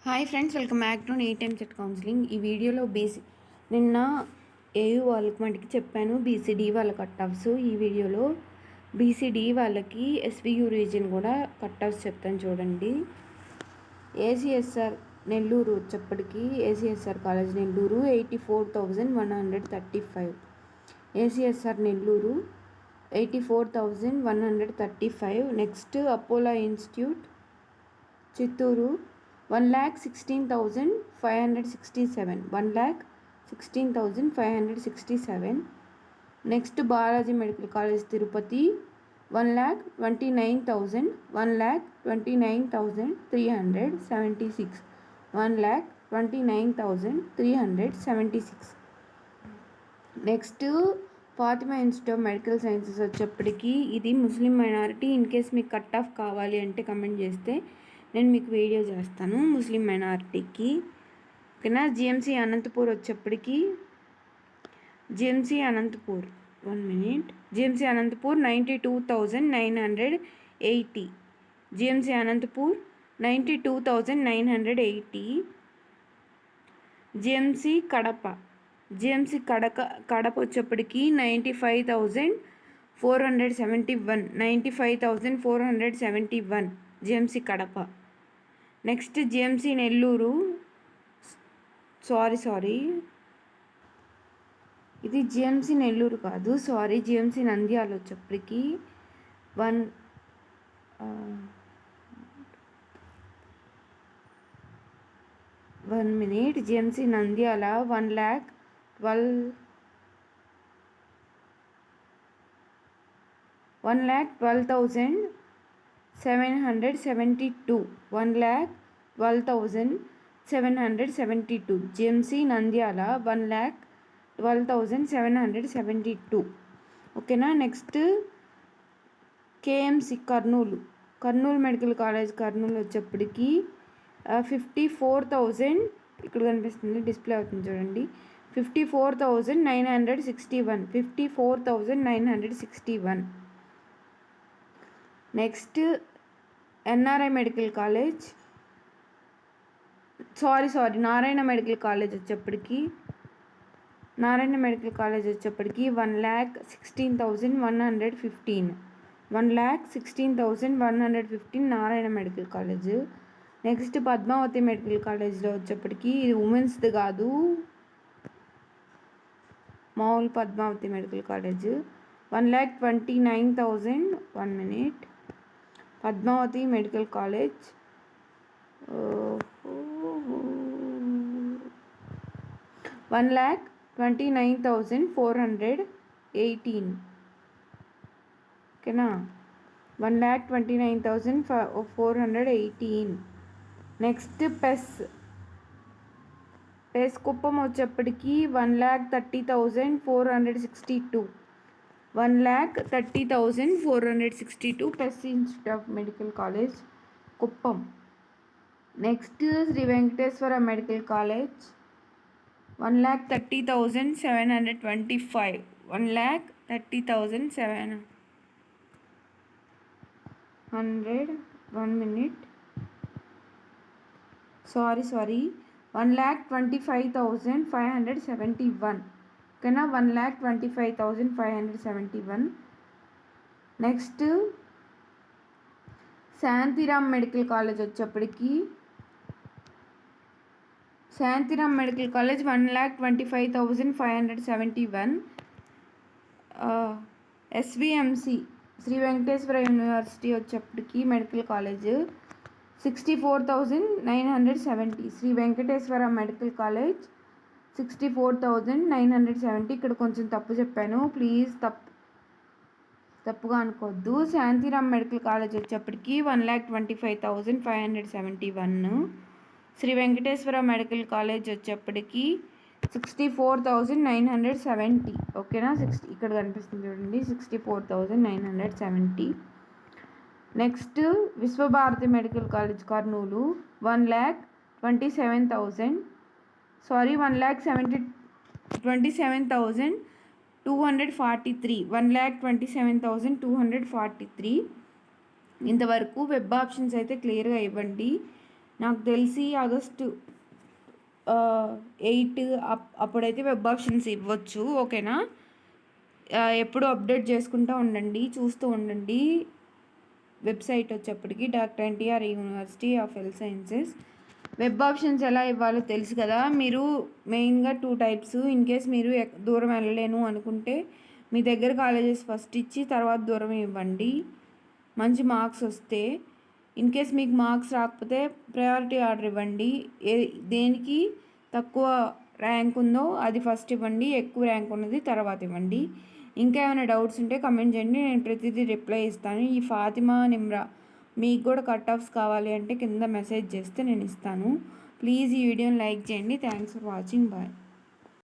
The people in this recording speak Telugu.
Hi friends, welcome back to NEET time set counselling. ఈ వీడియోలో నిన్న ఏయూ వాళ్ళకి మటుకి చెప్పాను బీసీడీ వాళ్ళ కట్ ఆఫ్స్. ఈ వీడియోలో బీసీడీ వాళ్ళకి ఎస్వియు రీజియన్ కూడా కట్ ఆఫ్స్ చెప్తాను చూడండి. ఏసీఎస్ఆర్ నెల్లూరు వచ్చేప్పటికి ACSR college Nellore 84,135. ACSR Nellore 84,135. Next Apollo institute Chittoor 1,16,567. 1,16,567. Next Balaji medical college Tirupati 1,29,000. 1,29,376. 1,29,376. Next Fatima institute of medical sciences వచ్చేప్పటికి ఇది ముస్లిం మైనారిటీ. ఇన్ కేస్ మీకు కట్ ఆఫ్ కావాలి అంటే కమెంట్ చేస్తే నేను మీకు వీడియో చేస్తాను ముస్లిం మైనారిటీకి. ఓకేనా. జిఎంసి అనంతపూర్ వచ్చేప్పటికి GMC Anantapur 92,980. GMC Anantapur 92,980. GMC Kadapa వచ్చేప్పటికి 95,471. 95,471 GMC Kadapa. Next GMC Nellore sorry ఇది జిఎంసి నెల్లూరు కాదు, జిఎంసి నంద్యాల వచ్చేప్పటికి 1 minute. GMC Nandyal 1,12,772. 1,12,772. GMC Nandyal 1,12,772. ఓకేనా. Next KMC Kurnool medical college Kurnool వచ్చేప్పటికి 54,000. ఇక్కడ కనిపిస్తుంది, డిస్ప్లే అవుతుంది చూడండి. 54,961. 54,961. Next NRI medical college Narayana medical college వచ్చేప్పటికి 1,16,115. 1,16,115 Narayana medical college. Next Padmavathi medical కాలేజ్లో వచ్చేప్పటికి ఇది ఉమెన్స్ది కాదు, మామూలు Padmavathi medical college 1,29,000. 1 minute. Padmavathi medical college 1,29,418. ఓకేనా. 1,29,418. నెక్స్ట్ పెస్ కుప్పం వచ్చేప్పటికి 1,30,462. 1,30,462 PES institute of medical college Kuppam. Next Shri Venkateswara medical college 1,30,725. 1,30,700. 1 minute. 1,25,571. ఓకేనా. 1,25,571. నెక్స్ట్ శాంతిరామ్ మెడికల్ కాలేజ్ వచ్చేప్పటికి 1,25,571. ఎస్విఎంసి శ్రీ వెంకటేశ్వర యూనివర్సిటీ వచ్చేప్పటికి medical college 64,970. Shri Venkateswara medical college 64,970. ఇక్కడ కొంచెం తప్పు చెప్పాను, ప్లీజ్ తప్పుగా అనుకోవద్దు. శాంతిరామ్ మెడికల్ కాలేజ్ వచ్చేప్పటికి 1,25,571. శ్రీ వెంకటేశ్వర మెడికల్ కాలేజ్ వచ్చేప్పటికి 64,970. ఓకేనా. ఇక్కడ కనిపిస్తుంది చూడండి, 64,970. Next Vishwabharati medical college Kurnool 1,27,000. 1,27,243. 1,27,243. ఇంతవరకు వెబ్ ఆప్షన్స్ అయితే క్లియర్గా ఇవ్వండి. నాకు తెలిసి ఆగస్టు 8 అప్పుడైతే వెబ్ ఆప్షన్స్ ఇవ్వచ్చు. ఓకేనా? ఎప్పుడు అప్డేట్ చేసుకుంటూ ఉండండి, చూస్తూ ఉండండి. వెబ్సైట్ వచ్చేప్పటికి doctor NTR university of health sciences. Web options ఎలా ఇవ్వాలో తెలుసు కదా. మీరు మెయిన్గా 2 టైప్స్. ఇన్ కేస్ మీరు దూరం వెళ్ళలేను అనుకుంటే మీ దగ్గర కాలేజెస్ ఫస్ట్ ఇచ్చి తర్వాత దూరం ఇవ్వండి, మంచి మార్క్స్ వస్తే. ఇన్ కేస్ మీకు మార్క్స్ రాకపోతే ప్రయారిటీ ఆర్డర్ ఇవ్వండి. దేనికి తక్కువ ర్యాంక్ ఉందో అది ఫస్ట్ ఇవ్వండి, ఎక్కువ ర్యాంక్ ఉన్నది తర్వాత ఇవ్వండి. ఇంకా ఏమైనా డౌట్స్ ఉంటే కమెంట్ చేయండి, నేను ప్రతిదీ రిప్లై ఇస్తాను. ఈ ఫాతిమా నిమ్రా మీకు కూడా కట్ ఆఫ్స్ కావాలి అంటే కింద మెసేజ్ చేస్తే నేను ఇస్తాను. ప్లీజ్ ఈ వీడియోని లైక్ చేయండి. Thanks for watching. బాయ్.